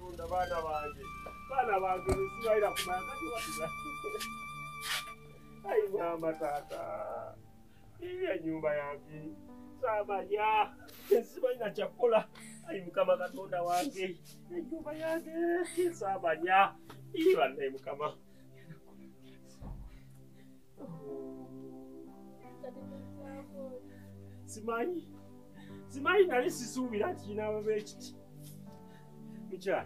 Katonda baana bange sibayira kumanya kati watuga. Ayi mama taata. Iyi ennyumba yange. Samanya. Sibayina kyakola. Ayi Mukama Katonda wange. Ennyumba yange. Samanya. Iyi banne Mukama. Simanyi nali sisuubira nti kinaababa ekiti. Mukyala.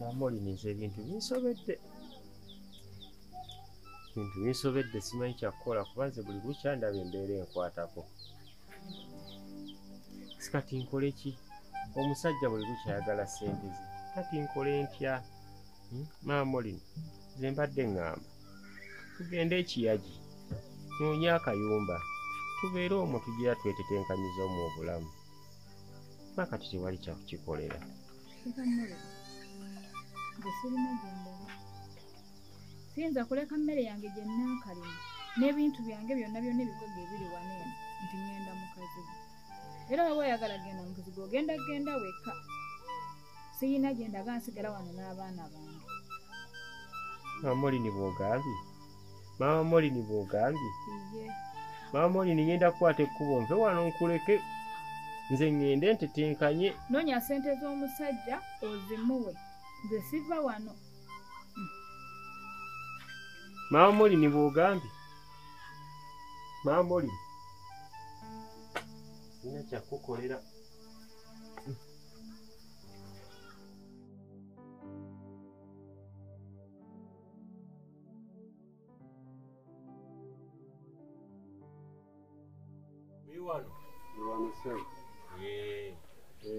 Namoliniza ebintu binsobedde. Simanyi kyakukola kuba nze buli lukya ndaba embeera enkwatako. Kati nkole ki? Omusajja buli lukya ayagala ssente ze. Kati nkole ntya? Mamolini, nze mbadde ŋŋamba. Tugende ekiyagi, noonye akayumba. Tubeere omwo tugira twetetenkanyiza mu obulamu. Kati tewali kyakukikolera. Siyinza kuleka mmere yange gye nnaakalima n'ebintu byange byonna ebigogo ebiri wano eno nti ŋŋenda mu kazigo. Era bwe oyagala genda mu kazigo ogenda wekka. Siyina gye ndaga nsigala wano n'abaana bange. Mamolini bw'ogambye. Mama Molini ngenda kukwata ekkubo nve wano nkuleke nze ŋŋende ntetenkanye. Noonya ssente z'omusajja ozimuwe. Nze siva wano. Mama Molini bw'ogambye. Mama Molini. Sina kyakukolera. Wano sewe.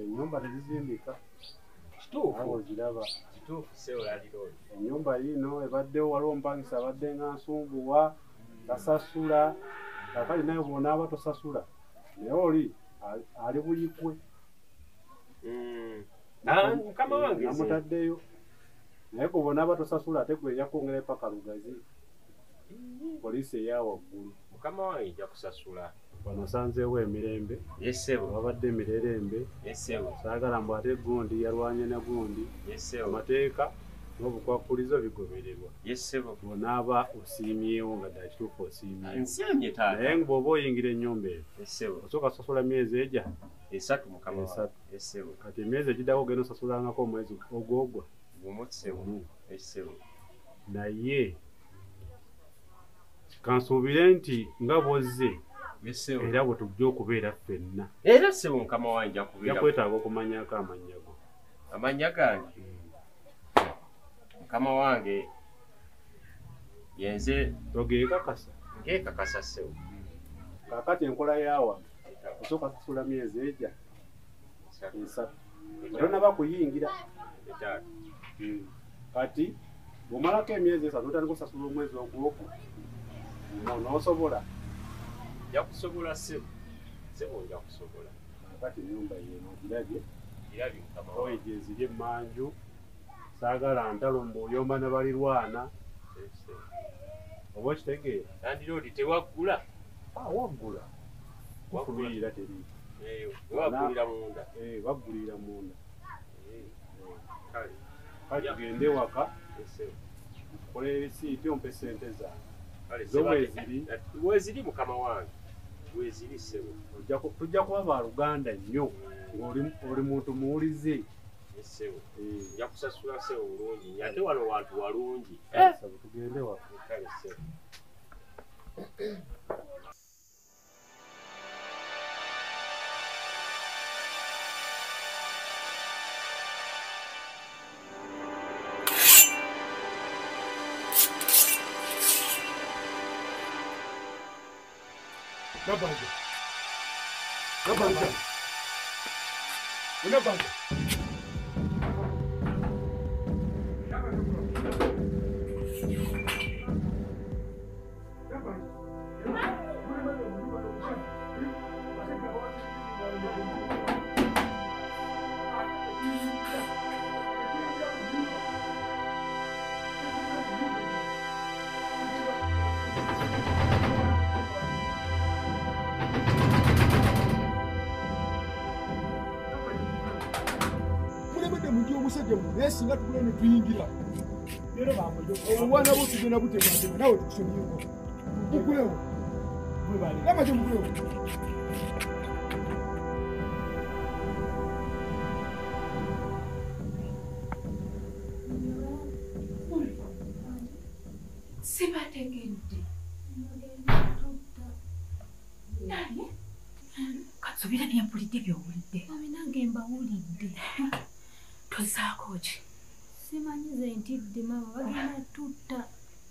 Nyumba tezizimbika. Kituufu. Giraba. Kituufu sewe yalirooyo. Ennyumba yino ebaddewo waliwo mpangisa abadde nga nsumbuwa tasasula. Kakali naye bw'onaaba tosasula. Naye oli ali buyikwe. Mukama wange namutaddeyo. Naye ku bw'onaaba tosasula ate gwe ejja kwongera epaka lugazi. Poliisi eya waggulu. Mukama wange ejja kusasula. Wano sanzeewo emirembe. Yesebo. Wabadde emirerembe. Yesebo. Saagala mbu ate gundi yalwanye ne gundi. Yesebo. Amateeka n'obukwakulizo bigobererwa. Yesebo. Bw'onaaba osiimyewo nga ddala kituufu osiimyewo. Nsiimye taata. Naye bw'oba oyingira ennyumba eyo. Yesebo. Osooka sasula myezi ejja. 3 Mukama wange. Yesebo. Kati emyezi egiddako ogenda osasulangako omwezi ogwogwa. Gumutsewo. Yesebo. Naye kansuubire nti nga bw'ozze. Yesebo. Era bwe tujja okubeera ffenna. Era sebo Mukama wange nja kubeera. Nja kwetaaga okumanyako amannya go. Amannya gange. Mukama wange yenze togeekakasa. Ngeekakasa sebo. Kaakati enkola yaawa osooka sasula myezi ejja 3. Tonaba kuyingira. Kati bw'omalako emyezi 3 otandika osasula omwezi ogwokwo n'osobola. Nja kusobola sebo. Sebo nja kusobola. Kati ennyumba yeno ogirabye. Girabye Mukama wange. Oyo gyeziri emmanju. Saagala ntalo mbuyomba ne balirwana. Oba okitegeera? Landiroodi tewaggula. Waggula. Waggulira teri. Waggulira munda. Waggulira munda. Kale. Kale tugende waka. Kole risiiti ompe ssente zange. Weeziri Mukama wange. Weeziri sebo. Tujja kuba baluganda nnyo. Oli muntu muwulize. Sebo. Nja kusasula sebo bulungi. Ate wano wantu walungi. Tugende waka. Kale sebo. Nabanja. bade mu ndio musajja mu nesinga tukule ne tuyingira Lero bamujo. obwana bwo tugenda butematema nawe tukusomyeko bukulewo Bwe bali. lama je bukulewo Sibategedde. Nani? Katsubira byempulidde byowulidde. Mami nange mbawulidde. Tozaako ki? Simanyize ntidde mama bagenda tutta.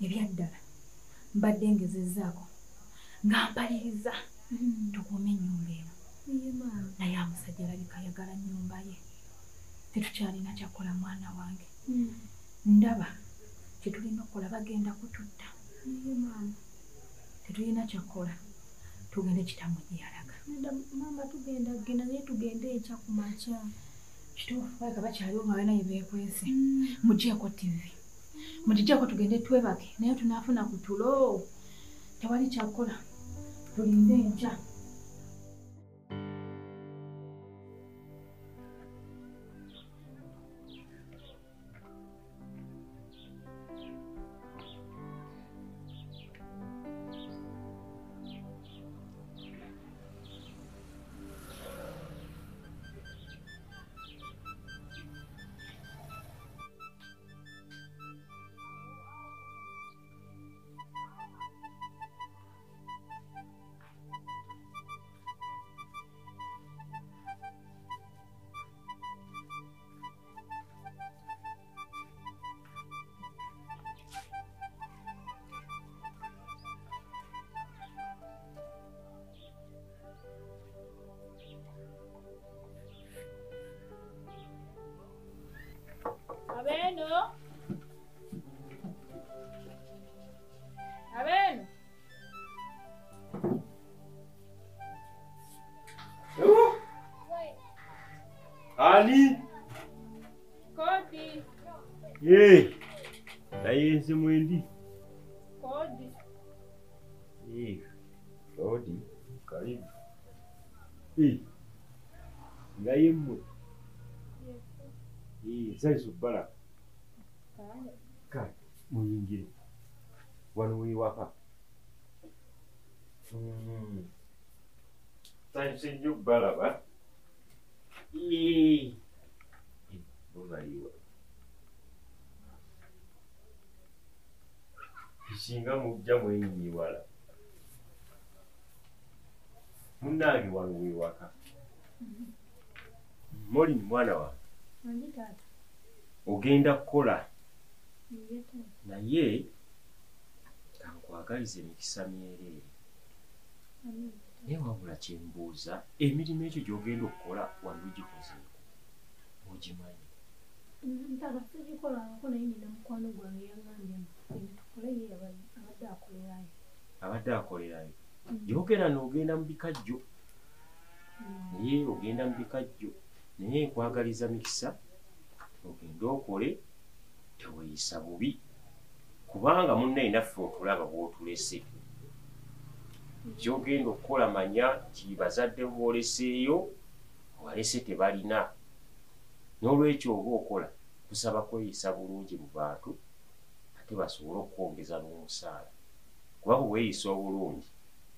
Ebyaddala mbadde ngezezzaako nga mpaliriza tukuume ennyumba eno. Iye mama. Naye omusajja alabika ayagala nnyumba ye. Tetukyalina kyakola mwana wange. Ndaba kyetulina okukola bagenda kututta. Iye mama. Tetulina kyakola tugende kitamu gye yalaga. Mama tugenda naye tugende ekya ku makya. Kituufu baleka bakyaliwo nga balina bye beekwese. Mugyeko TV. Mugigyeko tugende twebake naye tunaafuna ku tulo. Tewali kyakola. Tulinde enkya. Abeno. Abeno. Ani? Kodi. Ye. Naye nze mwendi. Kodi. Ye. Kodi. Karibu. Naye mmwe. Saizo bala. Kale, muyingire. Wano wiwaka. Saizo nnyo bala ba. Bumaliwa. Singa mujja mwenyiwala. Munnange wano wiwaka. Moli mwana wa. Andi taata. Ogenda kukola. Iye taata. Naye kankwagaliza emikisa myereere. Naye wabula kyembuuza emirimu egyo gy'ogenda okukola wano ogikozeeko ogimanyi. Taata sigikolangako naye nina mukwano gwange yangambye tukole ye abadde akolerayo. Abadde akolerayo. Gy'ogenda n'ogenda mu bikajjo. Naye ogenda mu bikajjo. Naye nkwagaliza mikisa ogende okole teweeyisa bubi kubanga munnaye naffe otulaba bw'otulese. Gy'ogenda okukola manya ti bazadde b'oleseeyo walese tebalina. N'olwekyo oba okola kusaba kweyisa bulungi mu bantu ate basobole okwongeza n'omusaala. Kuba bwe weeyisa obulungi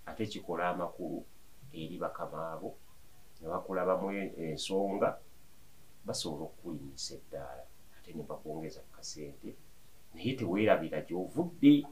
ate kikola amakulu eri bakamaabo ne bakulabamu ensonga basobola okukuyinisa eddaala ate ne bakwongeza ku kasente naye teweerabira gy'ovudde